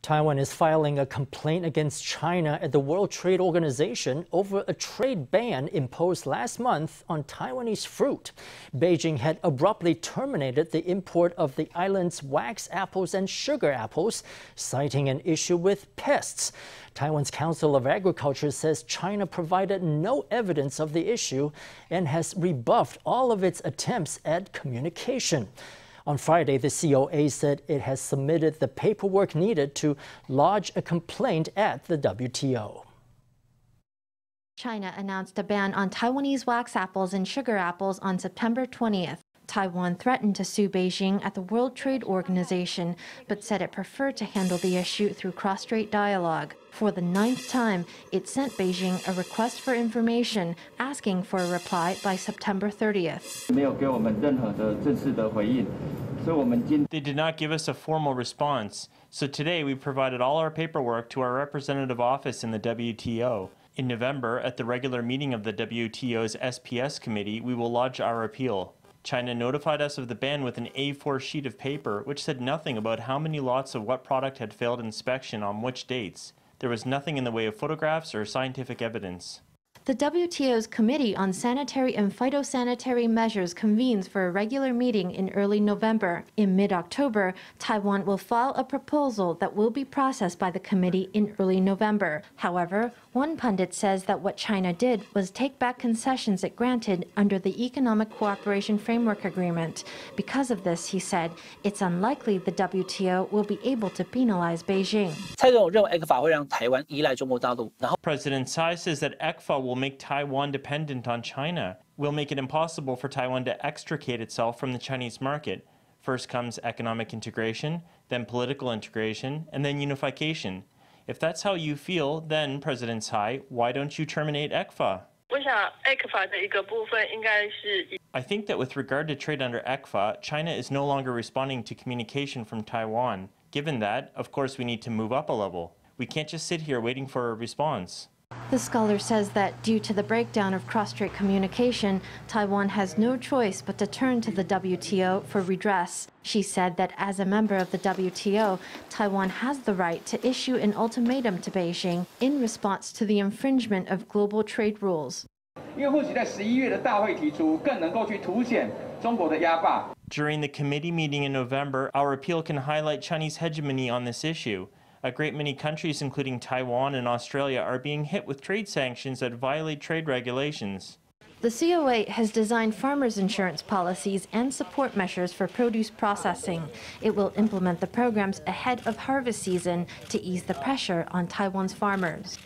Taiwan is filing a complaint against China at the World Trade Organization over a trade ban imposed last month on Taiwanese fruit. Beijing had abruptly terminated the import of the island's wax apples and sugar apples, citing an issue with pests. Taiwan's Council of Agriculture says China provided no evidence of the issue and has rebuffed all of its attempts at communication. On Friday, the COA said it has submitted the paperwork needed to lodge a complaint at the WTO. China announced a ban on Taiwanese wax apples and sugar apples on September 20th. Taiwan threatened to sue Beijing at the World Trade Organization, but said it preferred to handle the issue through cross-strait dialogue. For the 9th time, it sent Beijing a request for information, asking for a reply by September 30th. They did not give us a formal response, so today we provided all our paperwork to our representative office in the WTO. In November, at the regular meeting of the WTO's SPS committee, we will lodge our appeal. China notified us of the ban with an A4 sheet of paper, which said nothing about how many lots of what product had failed inspection on which dates. There was nothing in the way of photographs or scientific evidence. The WTO's Committee on Sanitary and Phytosanitary Measures convenes for a regular meeting in early November. In mid-October, Taiwan will file a proposal that will be processed by the committee in early November. However, one pundit says that what China did was take back concessions it granted under the Economic Cooperation Framework Agreement. Because of this, he said, it's unlikely the WTO will be able to penalize Beijing. President Tsai says that ECFA will make Taiwan dependent on China, will make it impossible for Taiwan to extricate itself from the Chinese market. First comes economic integration, then political integration, and then unification. If that's how you feel, then, President Tsai, why don't you terminate ECFA? I think that with regard to trade under ECFA, China is no longer responding to communication from Taiwan. Given that, of course, we need to move up a level. We can't just sit here waiting for a response. The scholar says that due to the breakdown of cross-strait communication, Taiwan has no choice but to turn to the WTO for redress. She said that as a member of the WTO, Taiwan has the right to issue an ultimatum to Beijing in response to the infringement of global trade rules. During the committee meeting in November, our appeal can highlight Chinese hegemony on this issue. A great many countries, including Taiwan and Australia, are being hit with trade sanctions that violate trade regulations. The COA has designed farmers' insurance policies and support measures for produce processing. It will implement the programs ahead of harvest season to ease the pressure on Taiwan's farmers.